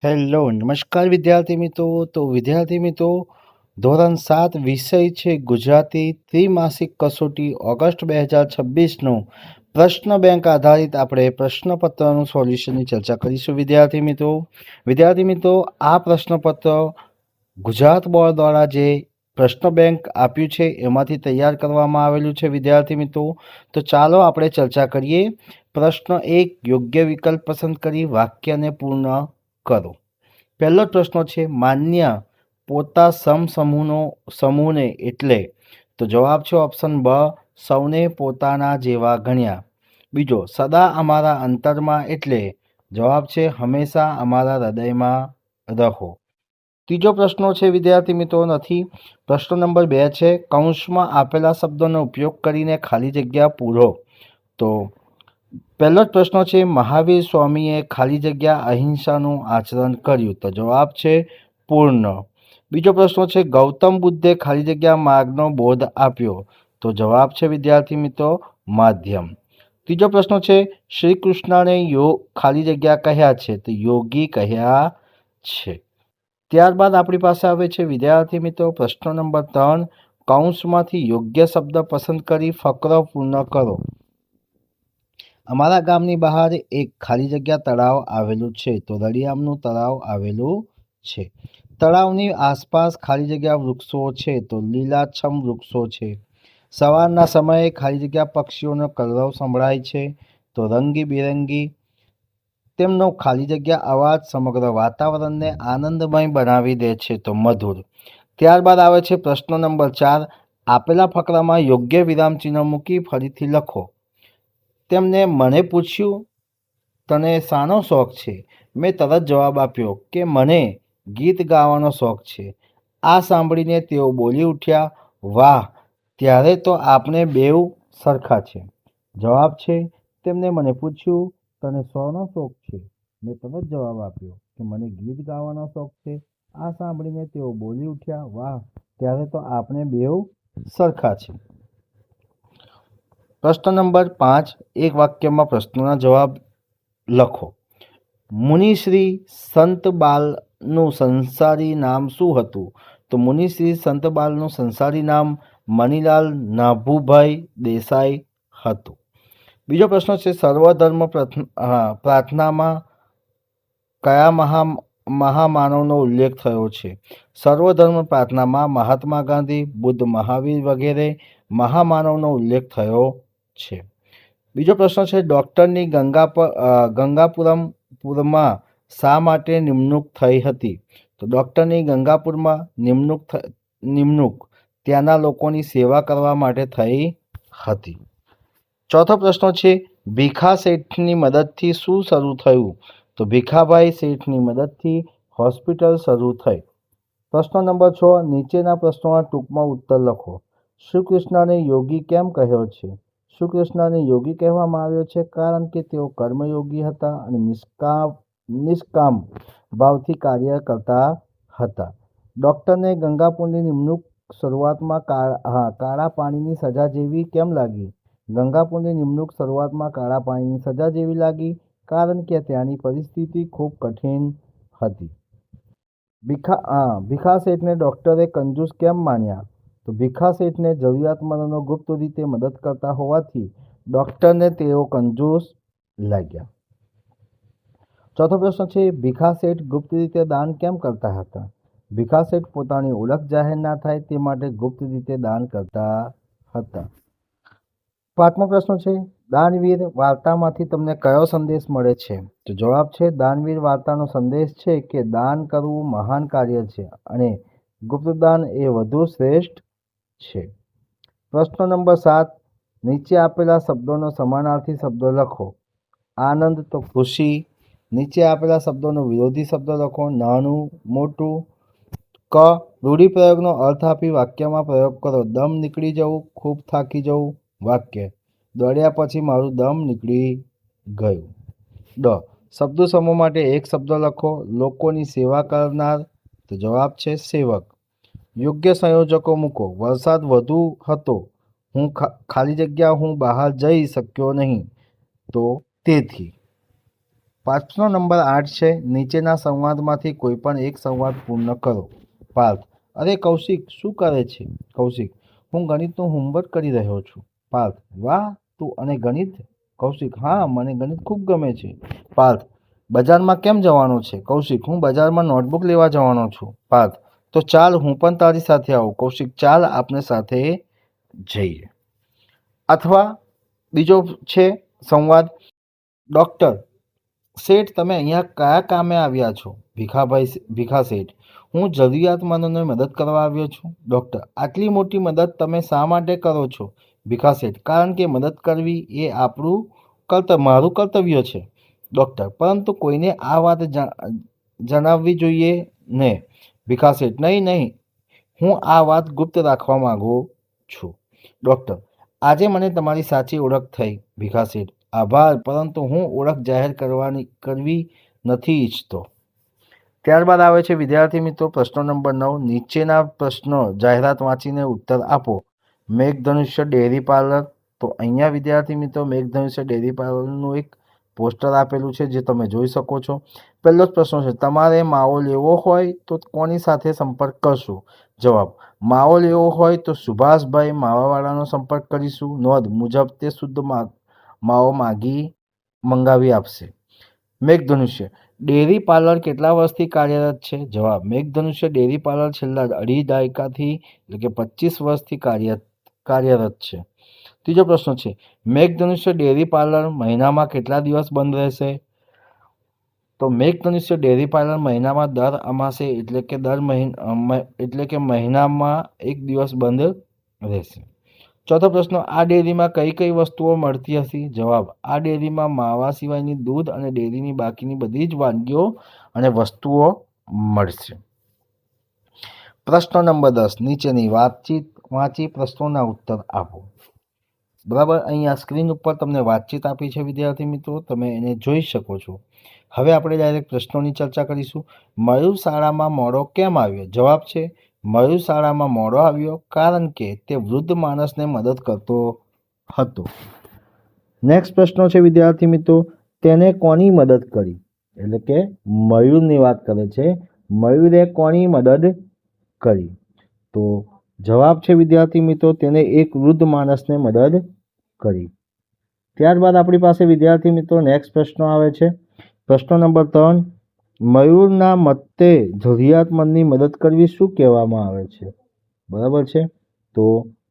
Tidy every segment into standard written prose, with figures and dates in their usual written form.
Hello નમસ્કાર વિદ્યાર્થી મિત્રો. તો વિદ્યાર્થી મિત્રો, ધોરણ 7 વિષય છે ગુજરાતી ત્રિમાસિક કસોટી ઓગસ્ટ 2026નો પ્રશ્ન બેંક આધારિત આપણે પ્રશ્નપત્રનું સોલ્યુશનની ચર્ચા કરીશું. વિદ્યાર્થી મિત્રો, આ પ્રશ્નપત્ર ગુજરાત બોર્ડ દ્વારા જે પ્રશ્ન બેંક આપ્યું છે એમાંથી તૈયાર કરવામાં આવેલું છે. વિદ્યાર્થી મિત્રો, તો ચાલો આપણે ચર્ચા કરીએ. પ્રશ્ન 1, યોગ્ય વિકલ્પ પસંદ કરી વાક્યને પૂર્ણ કરો. પહેલો પ્રશ્ન છે, માન્ય પોતા સમૂહને એટલે? તો જવાબ છે ઓપ્શન બ, સૌને પોતાના જેવા ગણ્યા. બીજો, સદા અમારા અંતરમાં એટલે? જવાબ છે હંમેશા અમારા હૃદયમાં રહો. ત્રીજો પ્રશ્ન છે વિદ્યાર્થી મિત્રો નથી. પ્રશ્ન નંબર 2 છે, કૌંસમાં આપેલા શબ્દોનો ઉપયોગ કરીને ખાલી જગ્યા પૂરો. તો પહેલો જ પ્રશ્ન છે, મહાવીર સ્વામીએ ખાલી જગ્યા અહિંસાનું આચરણ કર્યું. તો જવાબ છે પૂર્ણ. બીજો પ્રશ્ન છે, ગૌતમ બુદ્ધે ખાલી જગ્યા માર્ગનો બોધ આપ્યો. તો જવાબ છે વિદ્યાર્થી મિત્રો માધ્યમ. ત્રીજો પ્રશ્ન છે, શ્રી કૃષ્ણને ખાલી જગ્યા કહ્યા છે. તો યોગી કહ્યા છે. ત્યારબાદ આપણી પાસે આવે છે વિદ્યાર્થી મિત્રો પ્રશ્ન નંબર 3, કૌંસમાંથી યોગ્ય શબ્દ પસંદ કરી ફકરો પૂર્ણ કરો. અમારા ગામની બહાર એક ખાલી જગ્યા તળાવ આવેલું છે. તો રળિયામનું તળાવ આવેલું છે. તળાવની આસપાસ ખાલી જગ્યા વૃક્ષો છે. તો લીલાછમ વૃક્ષો છે. સવારના સમયે ખાલી જગ્યા પક્ષીઓનો કલરવ સંભળાય છે. તો રંગીબેરંગી. તેમનો ખાલી જગ્યા અવાજ સમગ્ર વાતાવરણને આનંદમય બનાવી દે છે. તો મધુર. ત્યારબાદ આવે છે પ્રશ્ન નંબર 4, આપેલા ફકરામાં યોગ્ય વિરામચિહ્ન મૂકી ફરીથી લખો. તેમને મને પૂછ્યું, તને શાનો શોખ છે? મેં તરત જવાબ આપ્યો કે મને ગીત ગાવાનો શોખ છે. આ સાંભળીને તેઓ બોલી ઉઠ્યા, વાહ, ત્યારે તો આપણે બેઉ સરખા છે. જવાબ છે, તેમને મને પૂછ્યું, તને શાનો શોખ છે? મેં તરત જવાબ આપ્યો કે મને ગીત ગાવાનો શોખ છે. આ સાંભળીને તેઓ બોલી ઉઠ્યા, વાહ, ત્યારે તો આપણે બેઉ સરખા છે. પ્રશ્ન નંબર 5, એક વાક્યમાં પ્રશ્નોના જવાબ લખો. મુનિશ્રી સંતબાલનું સંસારી નામ શું હતું? તો મુનિશ્રી સંતબાલનું સંસારી નામ મનીલાલ નાભુભાઈ દેસાઈ હતું. બીજો પ્રશ્ન છે, સર્વધર્મ પ્રાર્થનામાં કયા મહામાનવનો ઉલ્લેખ થયો છે? સર્વધર્મ પ્રાર્થનામાં મહાત્મા ગાંધી, બુદ્ધ, મહાવીર વગેરે મહામાનવનો ઉલ્લેખ થયો છે. બીજો પ્રશ્ન છે, ડૉક્ટરની ગંગાપુરમાં શા માટે નિમણૂક થઈ હતી? તો ડૉક્ટરની ગંગાપુરમાં નિમણૂક ત્યાંના લોકોની સેવા કરવા માટે થઈ હતી. ચોથો પ્રશ્ન છે, ભીખા શેઠની મદદથી શું શરૂ થયું? તો ભીખાભાઈ શેઠની મદદથી હોસ્પિટલ શરૂ થઈ. પ્રશ્ન નંબર 6, નીચેના પ્રશ્નોના ટૂંકમાં ઉત્તર લખો. શ્રી કૃષ્ણને યોગી કેમ કહ્યો છે? શ્રી કૃષ્ણને યોગી કહેવામાં આવ્યો છે કારણ કે તેઓ કર્મયોગી હતા અને નિષ્કામ ભાવથી કાર્ય કરતા હતા. ડૉક્ટરને ગંગાપુરની નિમણૂક શરૂઆતમાં કાળા પાણીની સજા જેવી કેમ લાગી? ગંગાપુરની નિમણૂક શરૂઆતમાં કાળા પાણીની સજા જેવી લાગી કારણ કે ત્યાંની પરિસ્થિતિ ખૂબ કઠિન હતી. ભીખા શેઠને ડૉક્ટરે કંજૂસ કેમ માન્યા? તો ભીખા શેઠને જરૂરિયાતમંદોનો ગુપ્ત રીતે મદદ કરતા હોવાથી ડૉક્ટરને તેઓ કંજૂસ લાગ્યા. ચોથો પ્રશ્ન છે, ભીખા શેઠ ગુપ્ત રીતે દાન કેમ કરતા હતા? ભીખા શેઠ પોતાની ઓળખ જાહેર ના થાય તે માટે ગુપ્ત રીતે દાન કરતા હતા. પાંચમો પ્રશ્ન છે, દાનવીર વાર્તામાંથી તમને કયો સંદેશ મળે છે? તો જવાબ છે, દાનવીર વાર્તાનો સંદેશ છે કે દાન કરવું મહાન કાર્ય છે અને ગુપ્તદાન એ વધુ શ્રેષ્ઠ છે. પ્રશ્ન નંબર 7, નીચે આપેલા શબ્દોનો સમાનાર્થી શબ્દો લખો. આનંદ તો ખુશી. નીચે આપેલા શબ્દોનો વિરોધી શબ્દ લખો. નાનું, મોટું. ક, રૂઢિપ્રયોગનો અર્થ આપી વાક્યમાં પ્રયોગ કરો. દમ નીકળી જવું, ખૂબ થાકી જવું. વાક્ય, દોડ્યા પછી મારું દમ નીકળી ગયું. ડ, શબ્દો સમૂહ માટે એક શબ્દ લખો. લોકોની સેવા કરનાર. તો જવાબ છે સેવક. યોગ્ય સંયોજકો મૂકો. વરસાદ વધુ હતો, ખાલી જગ્યા હું બહાર જઈ શક્યો નહીં, તો તેથી. પ્રશ્ન નંબર 8 છે, નીચેના સંવાદમાંથી કોઈ પણ એક સંવાદ પૂર્ણ કરો. પાર્થ: અરે કૌશિક, શું કરે છે? કૌશિક: હું ગણિતનું હોમવર્ક કરી રહ્યો છું. પાર્થ: વાહ, તું અને ગણિત? કૌશિક: હા, મને ગણિત ખૂબ ગમે છે. પાર્થ: બજારમાં કેમ જવાનો છે? કૌશિક: હું બજારમાં નોટબુક લેવા જવાનો છું. પાર્થ: તો ચાલ, હું પણ તારી સાથે આવું. કૌશિક: ચાલ, આપણે સાથે જઈએ. અથવા બીજો છે સંવાદ, ડૉક્ટર: શેઠ, તમે અહીંયા કયા કામે આવ્યા છો? ભીખા શેઠ: હું જરૂરિયાતમંદોને મદદ કરવા આવ્યો છું. ડૉક્ટર: આટલી મોટી મદદ તમે શા માટે કરો છો? ભીખા શેઠ: કારણ કે મદદ કરવી એ મારું કર્તવ્ય છે. ડૉક્ટર: પરંતુ કોઈને આ વાત જણાવવી જોઈએ ને? ભીખા શેઠ: નહીં, હું આ વાત ગુપ્ત રાખવા માંગુ છું. ડૉક્ટર: આજે મને તમારી સાચી ઓળખ થઈ. ભીખા શેઠ: આભાર, પરંતુ હું ઓળખ જાહેર કરવી નથી ઈચ્છતો. ત્યારબાદ આવે છે વિદ્યાર્થી મિત્રો પ્રશ્ન નંબર 9, નીચેના પ્રશ્નો જાહેરાત વાંચીને ઉત્તર આપો. મેઘધનુષ્ય ડેરી પાર્લર. તો અહીંયા વિદ્યાર્થી મિત્રો મેઘધનુષ્ય ડેરી પાર્લરનું એક પોસ્ટર આપેલું છે, જે તમે જોઈ શકો છો. પહેલો જ પ્રશ્ન છે, તમારે માવો લેવો હોય તો કોની સાથે સંપર્ક કરશો? જવાબ: માવો લેવો હોય તો સુભાષભાઈ માવાવાળાનો સંપર્ક કરીશું. નોંધ મુજબ તે શુદ્ધ માવો મંગાવી આપશે. મેઘધનુષ્ય ડેરી પાર્લર કેટલા વર્ષથી કાર્યરત છે? જવાબ: મેઘધનુષ્ય ડેરી પાર્લર છેલ્લા 2.5 દાયકાથી એટલે કે 25 વર્ષથી કાર્યરત છે. ત્રીજો પ્રશ્ન છે, મેઘધનુષ્ય ડેરી પાર્લર મહિનામાં કેટલા દિવસ બંધ રહેશે? તો મેઘધનુષ્ય ડેરી પાર્લર મહિનામાં દર અમાસે એટલે કે મહિનામાં 1 દિવસ બંધ રહેશે. ચોથો પ્રશ્ન, આ ડેરીમાં કઈ કઈ વસ્તુઓ મળતી હશે? જવાબ: આ ડેરીમાં માવા સિવાયની દૂધ અને ડેરીની બાકીની બધી જ વાનગીઓ અને વસ્તુઓ મળશે. પ્રશ્ન નંબર 10, નીચેની વાતચીત વાંચી પ્રશ્નોના ઉત્તર આપો. બરાબર, અહીંયા સ્ક્રીન ઉપર તમને વાતચીત આપી છે વિદ્યાર્થી મિત્રો, તમે એને જોઈ શકો છો. હવે આપણે ડાયરેક્ટ પ્રશ્નોની ચર્ચા કરીશું. મયુર શાળામાં મોડો કેમ આવ્યો? જવાબ છે, મયુર શાળામાં મોડો આવ્યો કારણ કે તે વૃદ્ધ માણસને મદદ કરતો હતો. નેક્સ્ટ પ્રશ્ન છે વિદ્યાર્થી મિત્રો, તેને કોની મદદ કરી? એટલે કે મયુરની વાત કરે છે. મયુરે કોની મદદ કરી? તો જવાબ છે વિદ્યાર્થી મિત્રો, તેને એક વૃદ્ધ માણસને મદદ કરી. ત્યારબાદ આપણી પાસે વિદ્યાર્થી મિત્રો નેક્સ્ટ પ્રશ્ન આવે છે. પ્રશ્ન નંબર 3, મયુરના મતે જરૂરિયાતમંદની મદદ કરવી શું કહેવામાં આવે છે? બરાબર છે, તો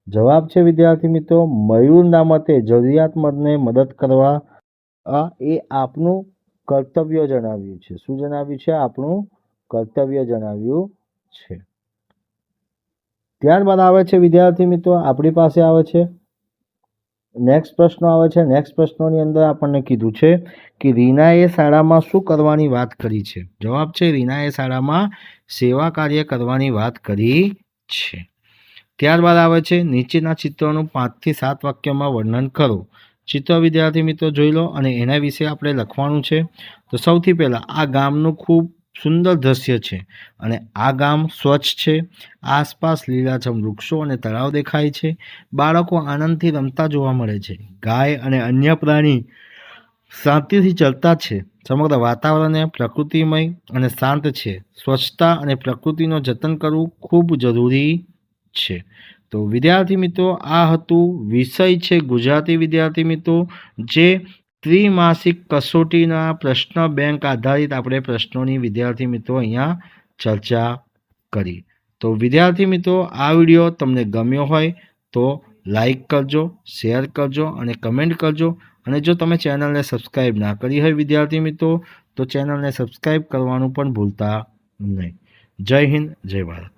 જવાબ છે વિદ્યાર્થી મિત્રો, મયુરના મતે જરૂરિયાતમંદને મદદ કરવા એ આપનું કર્તવ્ય જણાવ્યું છે. શું જણાવ્યું છે? આપણું કર્તવ્ય જણાવ્યું છે. ત્યારબાદ આવે છે વિદ્યાર્થી મિત્રો આપણી પાસે આવે છે નેક્સ્ટ પ્રશ્ન આવે છે. નેક્સ્ટ પ્રશ્નોની અંદર આપણને કીધું છે કે રીનાએ શાળામાં શું કરવાની વાત કરી છે? જવાબ છે, રીનાએ શાળામાં સેવા કાર્ય કરવાની વાત કરી છે. ત્યારબાદ આવે છે નીચેના ચિત્રોનું 5 થી 7 વાક્યમાં વર્ણન કરો. ચિત્ર વિદ્યાર્થી મિત્રો જોઈ લો અને એના વિશે આપણે લખવાનું છે. તો સૌથી પહેલાં આ ગામનું ખૂબ સુંદર દ્રશ્ય છે અને આ ગામ સ્વચ્છ છે. આસપાસ લીલાછમ વૃક્ષો અને તળાવ દેખાય છે. બાળકો આનંદથી રમતા જોવા મળે છે. ગાય અને અન્ય પ્રાણી શાંતિથી ચાલતા છે. સમગ્ર વાતાવરણ પ્રકૃતિમય અને શાંત છે. સ્વચ્છતા અને પ્રકૃતિનું જતન કરવું ખૂબ જરૂરી છે. તો વિદ્યાર્થી મિત્રો આ હતું વિષય છે ગુજરાતી વિદ્યાર્થી મિત્રો, જે ત્રિમાસિક કસોટીના પ્રશ્ન બેંક આધારિત આપણે પ્રશ્નોની વિદ્યાર્થી મિત્રો અહીંયા ચર્ચા કરી. તો વિદ્યાર્થી મિત્રો આ વિડીયો તમને ગમ્યો હોય તો લાઈક કરજો, શેર કરજો અને કમેન્ટ કરજો. અને જો તમે ચેનલને સબસ્ક્રાઈબ ના કરી હોય વિદ્યાર્થી મિત્રો તો ચેનલને સબસ્ક્રાઈબ કરવાનું પણ ભૂલતા નહીં. જય હિન્દ, જય ભારત.